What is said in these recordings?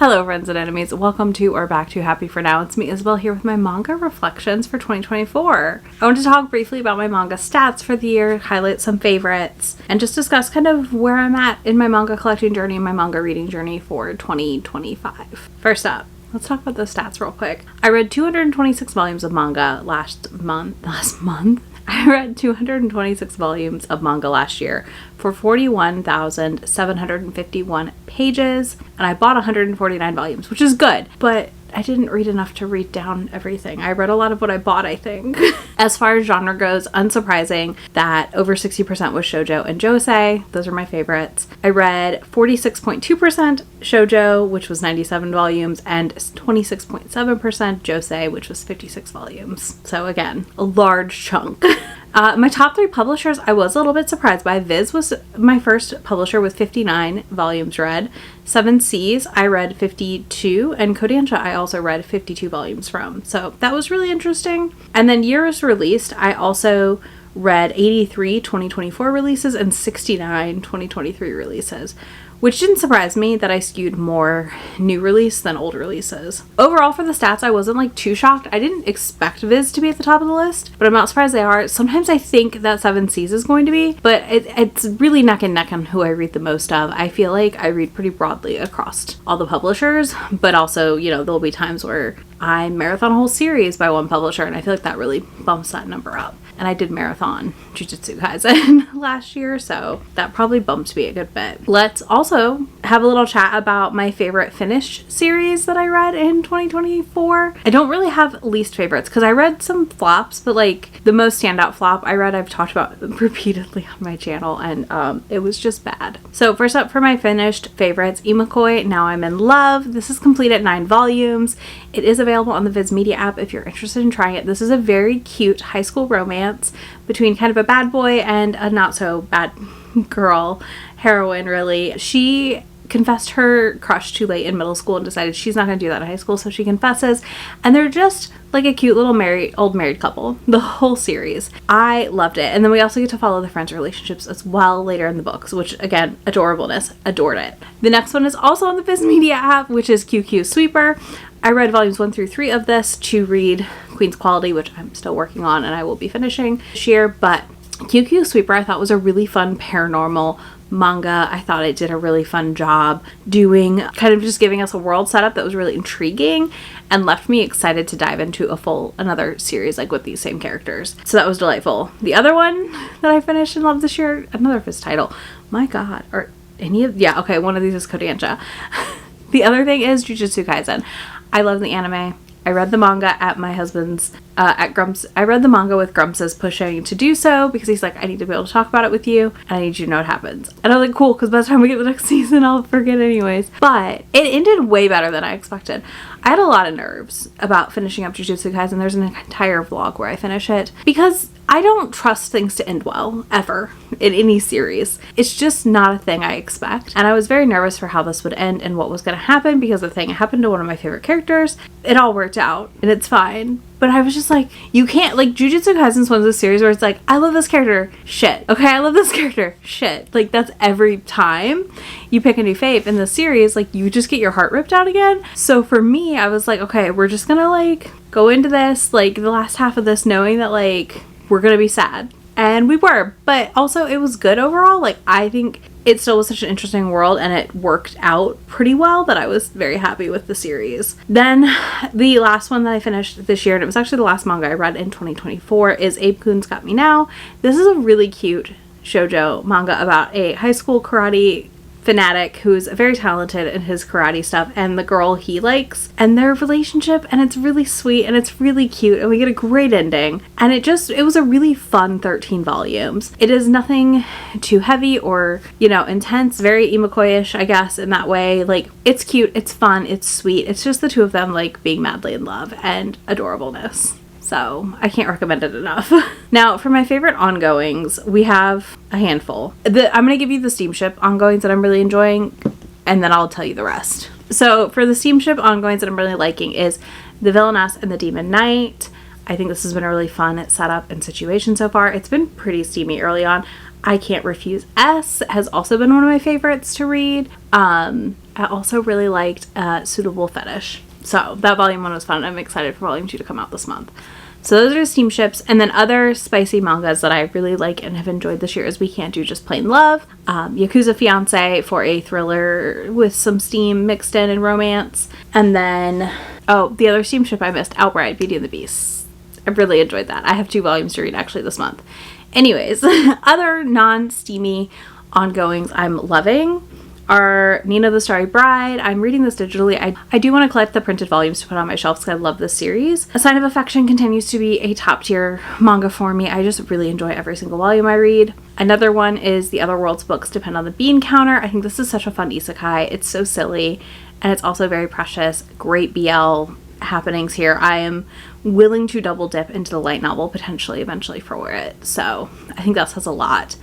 Hello friends and enemies, welcome to or back to Happy For Now. It's me Isabel here with my manga reflections for 2024. I want to talk briefly about my manga stats for the year, highlight some favorites, and just discuss kind of where I'm at in my manga collecting journey and my manga reading journey for 2025. First up, let's talk about the stats real quick. I read 226 volumes of manga last month. I read 226 volumes of manga last year for 41,751 pages, and I bought 149 volumes, which is good, but I didn't read enough to read down everything. I read a lot of what I bought, I think. As far as genre goes, unsurprising that over 60% was shoujo and josei. Those are my favorites. I read 46.2% shoujo, which was 97 volumes, and 26.7% josei, which was 56 volumes. So again, a large chunk. My top three publishers, I was a little bit surprised by. Viz was my first publisher with 59 volumes read. Seven Seas, I read 52, and Kodansha I also read 52 volumes from. So that was really interesting. And then years released, I also read 83 2024 releases and 69 2023 releases, which didn't surprise me that I skewed more new release than old releases. Overall for the stats, I wasn't like too shocked. I didn't expect Viz to be at the top of the list, but I'm not surprised they are. Sometimes I think that Seven Seas is going to be, but it's really neck and neck on who I read the most of. I feel like I read pretty broadly across all the publishers, but also, you know, there'll be times where I marathon a whole series by one publisher, and I feel like that really bumps that number up. And I did marathon Jujutsu Kaisen last year, so that probably bumped me a good bit. Let's also have a little chat about my favorite finished series that I read in 2024. I don't really have least favorites because I read some flops, but like the most standout flop I read I've talked about repeatedly on my channel, and it was just bad. So first up for my finished favorites, Imakoi, Now I'm in Love. This is complete at 9 volumes. It is available on the Viz Media app if you're interested in trying it. This is a very cute high school romance between kind of a bad boy and a not so bad girl heroine, really. She confessed her crush too late in middle school and decided she's not going to do that in high school, so she confesses, and they're just like a cute little old married couple the whole series. I loved it. And then we also get to follow the friends' relationships as well later in the books, which again, adorableness, adored it. The next one is also on the Viz Media app, which is QQ Sweeper. I read volumes 1 through 3 of this to read Queen's Quality, which I'm still working on and I will be finishing this year, but QQ Sweeper I thought was a really fun paranormal manga. I thought it did a really fun job doing kind of just giving us a world setup that was really intriguing and left me excited to dive into another series like with these same characters. So that was delightful. The other one that I finished and loved this year, another of his title, my god, or any of, yeah, okay, one of these is Kodansha. The other thing is Jujutsu Kaisen. I love the anime. I read the manga at my husband's, at Grumps. I read the manga with Grumps' pushing to do so because he's like, I need to be able to talk about it with you and I need you to know what happens. And I was like, cool, because by the time we get to the next season, I'll forget anyways. But it ended way better than I expected. I had a lot of nerves about finishing up Jujutsu Kaisen. There's an entire vlog where I finish it because I don't trust things to end well, ever, in any series. It's just not a thing I expect. And I was very nervous for how this would end and what was going to happen because the thing happened to one of my favorite characters. It all worked out and it's fine. But I was just like, you can't, like, Jujutsu Kaisen's one of those series where it's like, I love this character, shit. Okay, I love this character, shit. Like, that's every time you pick a new fave in the series, like, you just get your heart ripped out again. So for me, I was like, okay, we're just gonna, like, go into this, like, the last half of this knowing that, like, we're gonna be sad. And we were, but also it was good overall. Like, I think it still was such an interesting world and it worked out pretty well that I was very happy with the series. Then the last one that I finished this year, and it was actually the last manga I read in 2024, is Abe-kun's Got Me Now. This is a really cute shoujo manga about a high school karate fanatic who's very talented in his karate stuff and the girl he likes and their relationship, and it's really sweet and it's really cute and we get a great ending, and it was a really fun 13 volumes. It is nothing too heavy or, you know, intense, very Imakoi-ish, I guess, in that way. Like, it's cute, it's fun, it's sweet. It's just the two of them like being madly in love and adorableness. So I can't recommend it enough. Now, for my favorite ongoings, we have a handful. I'm going to give you the steamship ongoings that I'm really enjoying, and then I'll tell you the rest. So for the steamship ongoings that I'm really liking is The Villainess and the Demon Knight. I think this has been a really fun setup and situation so far. It's been pretty steamy early on. I Can't Refuse S has also been one of my favorites to read. I also really liked Suitable Fetish. So that volume 1 was fun. I'm excited for volume 2 to come out this month. So those are steamships. And then other spicy mangas that I really like and have enjoyed this year is We Can't Do Just Plain Love, Yakuza Fiancé for a thriller with some steam mixed in and romance. And then, the other steamship I missed, Outright, Beauty and the Beast. I really enjoyed that. I have 2 volumes to read actually this month. Anyways, other non-steamy ongoings I'm loving are Nina the Starry Bride. I'm reading this digitally. I do want to collect the printed volumes to put on my shelves because I love this series. A Sign of Affection continues to be a top tier manga for me. I just really enjoy every single volume I read. Another one is The Other World's Books Depend on the Bean Counter. I think this is such a fun isekai. It's so silly and it's also very precious. Great BL happenings here. I am willing to double dip into the light novel potentially eventually for it. So I think that says a lot.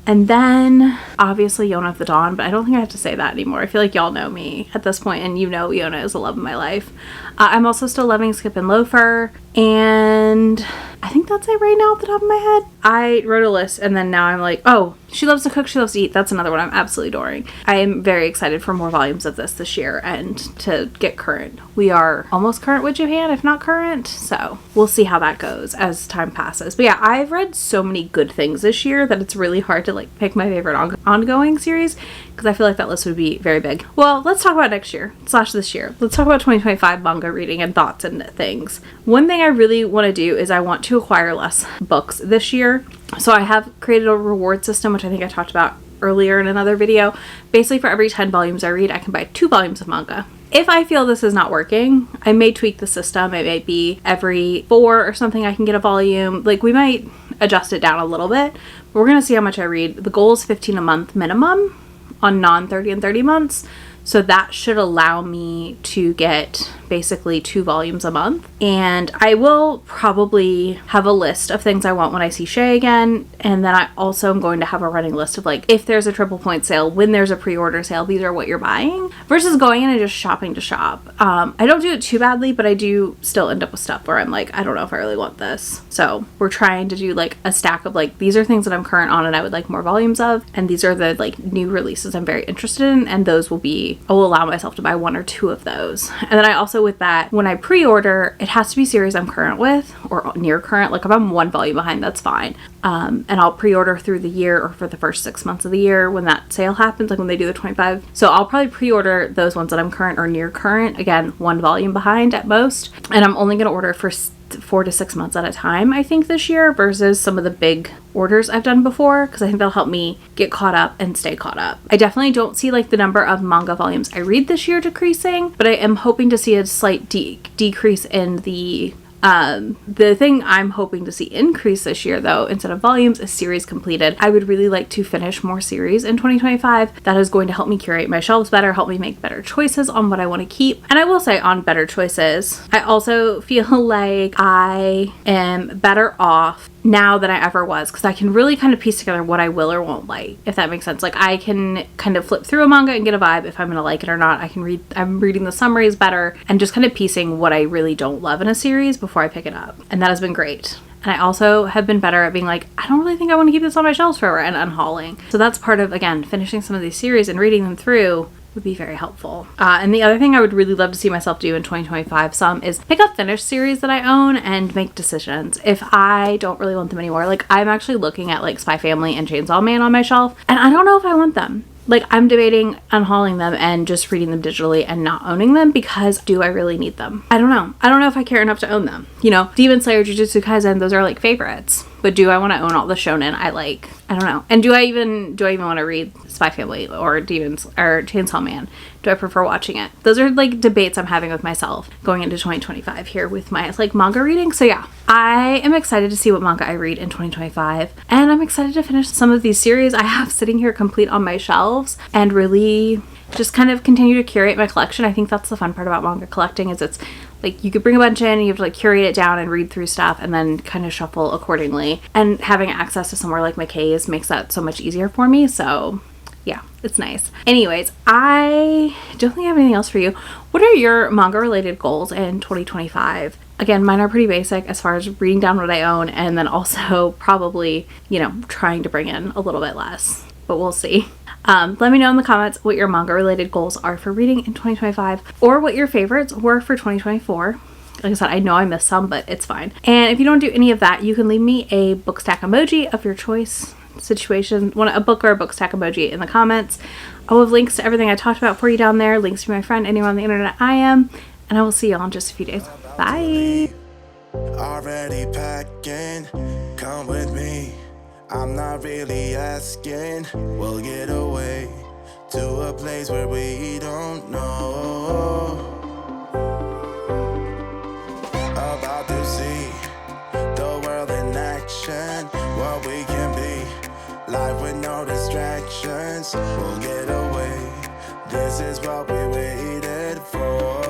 And then, obviously, Yona of the Dawn, but I don't think I have to say that anymore. I feel like y'all know me at this point, and you know Yona is the love of my life. I'm also still loving Skip and Loafer, and I think that's it right now off the top of my head. I wrote a list, and then now I'm like, oh, She Loves to Cook, She Loves to Eat. That's another one I'm absolutely adoring. I am very excited for more volumes of this year and to get current. We are almost current with Japan, if not current, so we'll see how that goes as time passes. But yeah, I've read so many good things this year that it's really hard to like pick my favorite ongoing series because I feel like that list would be very big. Well, let's talk about next year / this year. Let's talk about 2025 manga reading and thoughts and things. One thing I really want to do is I want to acquire less books this year. So I have created a reward system, which I think I talked about earlier in another video. Basically, for every 10 volumes I read, I can buy 2 volumes of manga. If I feel this is not working, I may tweak the system. It may be every 4 or something I can get a volume. Like, we might adjust it down a little bit, but we're going to see how much I read. The goal is 15 a month minimum on non-30 and 30 months. So that should allow me to get basically 2 volumes a month. And I will probably have a list of things I want when I see Shay again. And then I also am going to have a running list of like, if there's a triple point sale, when there's a pre-order sale, these are what you're buying. Versus going in and just shopping to shop. I don't do it too badly, but I do still end up with stuff where I'm like, I don't know if I really want this. So we're trying to do like a stack of like, these are things that I'm current on and I would like more volumes of. And these are the like new releases I'm very interested in. And those will be, I will allow myself to buy 1 or 2 of those. And then I also, with that, when I pre-order, it has to be series I'm current with or near current. Like if I'm 1 volume behind, that's fine. And I'll pre-order through the year or for the first 6 months of the year when that sale happens, like when they do the 25. So I'll probably pre-order those ones that I'm current or near current. Again, 1 volume behind at most. And I'm only going to order for 4 to 6 months at a time, I think, this year versus some of the big orders I've done before, because I think that'll help me get caught up and stay caught up. I definitely don't see like the number of manga volumes I read this year decreasing, but I am hoping to see a slight decrease in the thing I'm hoping to see increase this year, though, instead of volumes, is series completed. I would really like to finish more series in 2025. That is going to help me curate my shelves better, help me make better choices on what I want to keep. And I will say, on better choices, I also feel like I am better off now than I ever was, because I can really kind of piece together what I will or won't like, if that makes sense. Like I can kind of flip through a manga and get a vibe if I'm gonna like it or not. I'm reading the summaries better and just kind of piecing what I really don't love in a series before I pick it up, and that has been great. And I also have been better at being like, I don't really think I want to keep this on my shelves forever, and unhauling. So that's part of, again, finishing some of these series and reading them through would be very helpful. And the other thing I would really love to see myself do in 2025 is pick up finished series that I own and make decisions if I don't really want them anymore. Like I'm actually looking at like Spy Family and Chainsaw Man on my shelf, and I don't know if I want them. Like I'm debating unhauling them and just reading them digitally and not owning them, because do I really need them? I don't know. I don't know if I care enough to own them. You know, Demon Slayer, Jujutsu Kaisen, those are like favorites. But do I want to own all the shonen I like? I don't know. And do I even want to read Spy Family or Chainsaw Man? Do I prefer watching it? Those are like debates I'm having with myself going into 2025 here with my like manga reading. So yeah, I am excited to see what manga I read in 2025, and I'm excited to finish some of these series I have sitting here complete on my shelves and really just kind of continue to curate my collection. I think that's the fun part about manga collecting, is it's like you could bring a bunch in and you have to like curate it down and read through stuff and then kind of shuffle accordingly. And having access to somewhere like McKay's makes that so much easier for me. So yeah, it's nice. Anyways, I don't think I have anything else for you. What are your manga related goals in 2025? Again, mine are pretty basic as far as reading down what I own, and then also probably, you know, trying to bring in a little bit less, but we'll see. Let me know in the comments what your manga related goals are for reading in 2025, or what your favorites were for 2024. Like I said, I know I missed some, but it's fine. And if you don't do any of that, you can leave me a book stack emoji of your choice situation, a book or a book stack emoji in the comments. I will have links to everything I talked about for you down there, links to my friend, anyone on the internet I am, and I will see you all in just a few days. Bye! Already packing, come with me. I'm not really asking. We'll get away to a place where we don't know. About to see the world in action, what we can be. Life with no distractions, we'll get away. This is what we waited for.